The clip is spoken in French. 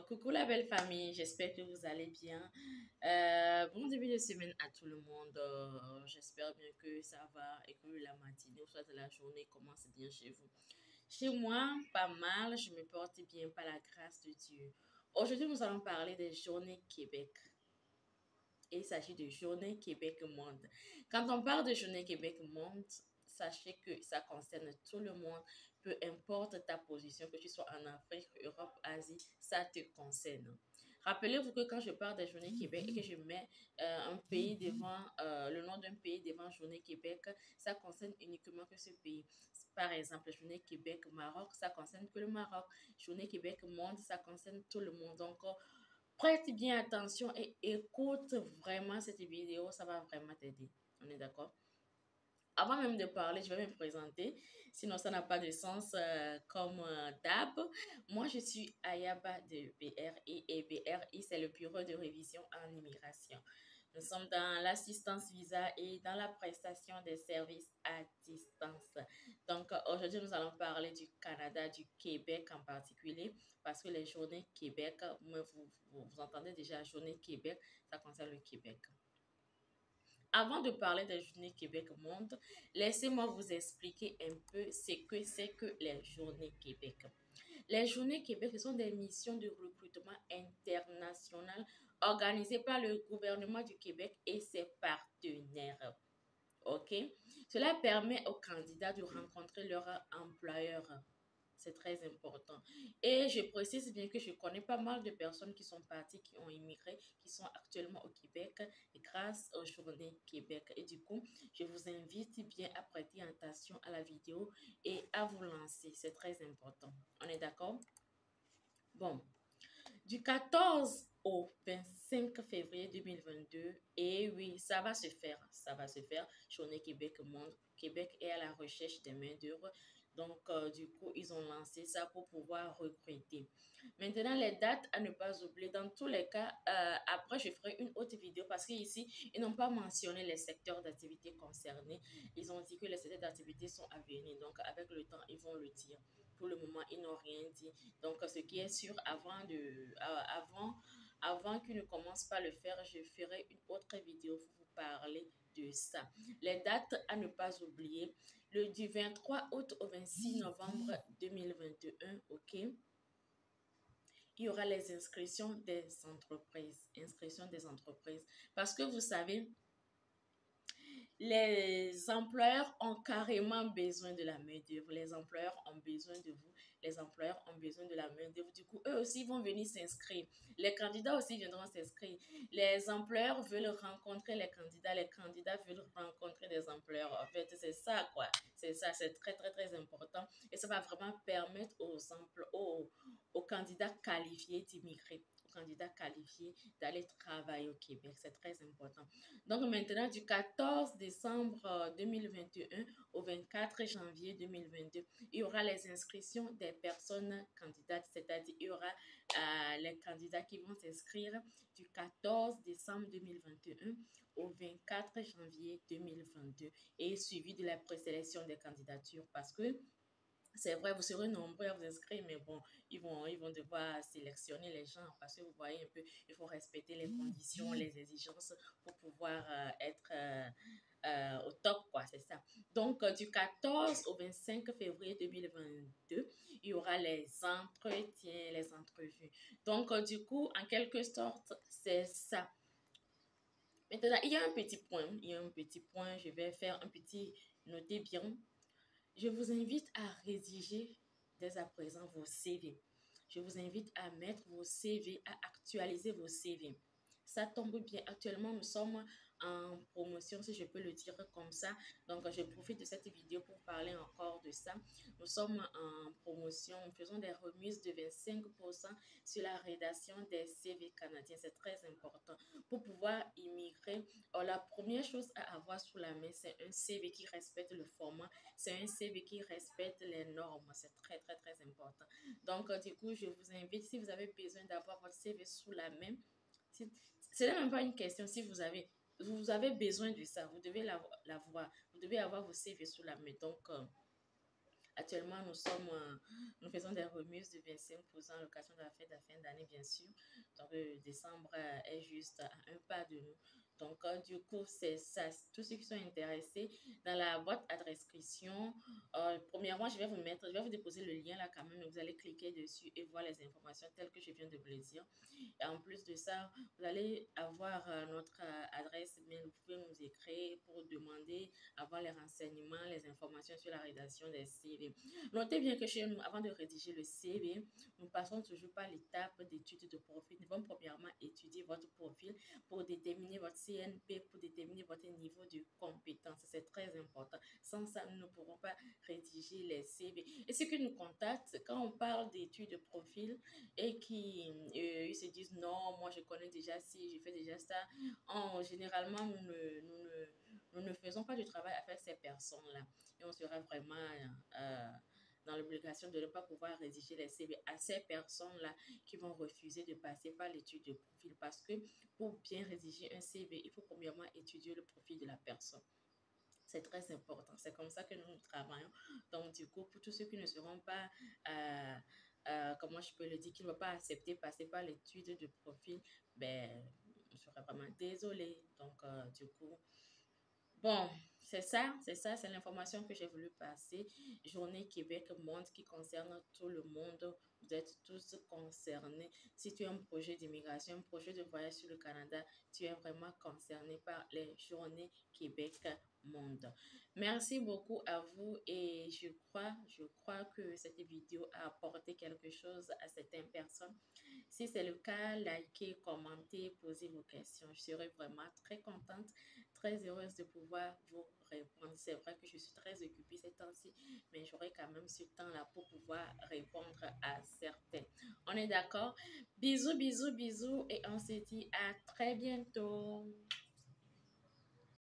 Coucou la belle famille, j'espère que vous allez bien. Bon début de semaine à tout le monde. J'espère bien que ça va et que la matinée ou soit la journée commence bien chez vous. Chez moi, pas mal, je me porte bien par la grâce de Dieu. Aujourd'hui, nous allons parler des journées Québec. Et il s'agit de Journée Québec Monde. Quand on parle de Journée Québec Monde, sachez que ça concerne tout le monde, peu importe ta position, que tu sois en Afrique, Europe, Asie, ça te concerne. Rappelez-vous que quand je parle de Journée Québec et que je mets un pays devant, le nom d'un pays devant Journée Québec, ça concerne uniquement que ce pays. Par exemple, Journée Québec Maroc, ça concerne que le Maroc. Journée Québec Monde, ça concerne tout le monde. Donc, prête bien attention et écoute vraiment cette vidéo, ça va vraiment t'aider. On est d'accord? Avant même de parler, je vais me présenter, sinon ça n'a pas de sens comme d'hab. Moi, je suis Ayaba de BRI et BRI, c'est le Bureau de révision en immigration. Nous sommes dans l'assistance visa et dans la prestation des services à distance. Donc, aujourd'hui, nous allons parler du Canada, du Québec en particulier, parce que les journées Québec, vous entendez déjà, journée Québec, ça concerne le Québec. Avant de parler des journées Québec Monde, laissez-moi vous expliquer un peu ce que c'est que les journées Québec. Les journées Québec, ce sont des missions de recrutement international organisées par le gouvernement du Québec et ses partenaires. OK? Cela permet aux candidats de rencontrer leur employeur. C'est très important. Et je précise bien que je connais pas mal de personnes qui sont parties, qui ont immigré, qui sont actuellement au Québec grâce aux journées Québec. Et du coup, je vous invite bien à prêter attention à la vidéo et à vous lancer. C'est très important. On est d'accord? Bon, du 14 au 25 février 2022, et oui, ça va se faire. Journée Québec Monde. Québec est à la recherche des main-d'œuvre. Donc, du coup, ils ont lancé ça pour pouvoir recruter. Maintenant, les dates à ne pas oublier. Dans tous les cas, après, je ferai une autre vidéo parce qu'ici, ils n'ont pas mentionné les secteurs d'activité concernés. Ils ont dit que les secteurs d'activité sont à venir. Donc, avec le temps, ils vont le dire. Pour le moment, ils n'ont rien dit. Donc, ce qui est sûr, avant qu'ils ne commencent pas à le faire, je ferai une autre vidéo pour vous parler de ça. Les dates à ne pas oublier, du 23 août au 26 novembre 2021, ok? Il y aura les inscriptions des entreprises. Inscription des entreprises. Parce que vous savez, les employeurs ont carrément besoin de la main-d'œuvre. Les employeurs ont besoin de vous. Les employeurs ont besoin de la main-d'œuvre. Du coup, eux aussi vont venir s'inscrire. Les candidats aussi viendront s'inscrire. Les employeurs veulent rencontrer les candidats. Les candidats veulent rencontrer des employeurs. En fait, c'est ça, quoi. C'est ça, c'est très, très, très important. Et ça va vraiment permettre aux candidats qualifiés d'immigrer, aux candidats qualifiés d'aller travailler au Québec. C'est très important. Donc maintenant, du 14 décembre 2021 au 24 janvier 2022, il y aura les inscriptions des personnes candidates, c'est-à-dire il y aura les candidats qui vont s'inscrire du 14 décembre 2021 au 24 janvier 2022 et suivi de la présélection des candidatures parce que c'est vrai, vous serez nombreux à vous inscrire, mais bon, ils vont devoir sélectionner les gens parce que vous voyez un peu, il faut respecter les conditions, les exigences pour pouvoir être au top, quoi, c'est ça. Donc, du 14 au 25 février 2022, il y aura les entretiens, les entrevues. Donc, du coup, en quelque sorte, c'est ça. Maintenant, il y a un petit point, je vais faire un petit, notez bien, je vous invite à rédiger dès à présent vos CV. Je vous invite à mettre vos CV, à actualiser vos CV. Ça tombe bien. Actuellement, nous sommes en promotion, si je peux le dire comme ça. Donc, je profite de cette vidéo pour parler encore de ça. Nous sommes en promotion. Nous faisons des remises de 25% sur la rédaction des CV canadiens. C'est très important. Pour pouvoir immigrer, la première chose à avoir sous la main, c'est un CV qui respecte le format. C'est un CV qui respecte les normes. C'est très, très, très important. Donc, du coup, je vous invite, si vous avez besoin d'avoir votre CV sous la main, ce n'est même pas une question. Si vous avez besoin de ça, vous devez l'avoir. Vous devez avoir vos CV sous la main. Donc, Actuellement, nous faisons des remises de 25% à l'occasion de la fête de la fin d'année, bien sûr. Donc, décembre est juste à un pas de nous. Donc, du coup, c'est ça. Tous ceux qui sont intéressés, dans la boîte à description, premièrement, je vais vous déposer le lien là quand même. Vous allez cliquer dessus et voir les informations telles que je viens de vous les dire. Et en plus de ça, vous allez avoir notre adresse mail. Vous pouvez nous écrire pour demander, avoir les renseignements, les informations sur la rédaction des CV. Notez bien que chez nous, avant de rédiger le CV, nous passons toujours par l'étape d'étude de profil. Nous allons premièrement étudier votre profil pour déterminer votre CNP, pour déterminer votre niveau de compétence. C'est très important. Sans ça, nous ne pourrons pas rédiger les CV. Et ceux qui nous contactent, quand on parle d'études de profil et ils se disent non, moi je connais déjà ci, je fais déjà ça, généralement, nous ne faisons pas du travail avec ces personnes-là. Et on sera vraiment dans l'obligation de ne pas pouvoir rédiger les CV à ces personnes-là qui vont refuser de passer par l'étude de profil. Parce que pour bien rédiger un CV, il faut premièrement étudier le profil de la personne. C'est très important. C'est comme ça que nous travaillons. Donc, du coup, pour tous ceux qui ne seront pas, comment je peux le dire, qui ne vont pas accepter passer par l'étude de profil, ben, je serais vraiment désolée. Donc, du coup, bon, c'est l'information que j'ai voulu passer. Journée Québec Monde qui concerne tout le monde. Vous êtes tous concernés. Si tu as un projet d'immigration, un projet de voyage sur le Canada, tu es vraiment concerné par les Journées Québec Monde. Merci beaucoup à vous et je crois que cette vidéo a apporté quelque chose à certaines personnes. Si c'est le cas, likez, commentez, posez vos questions. Je serai vraiment très contente, très heureuse de pouvoir vous répondre. C'est vrai que je suis très occupée ces temps-ci, mais j'aurai quand même ce temps-là pour pouvoir répondre à certains. On est d'accord? Bisous, bisous, bisous et on se dit à très bientôt.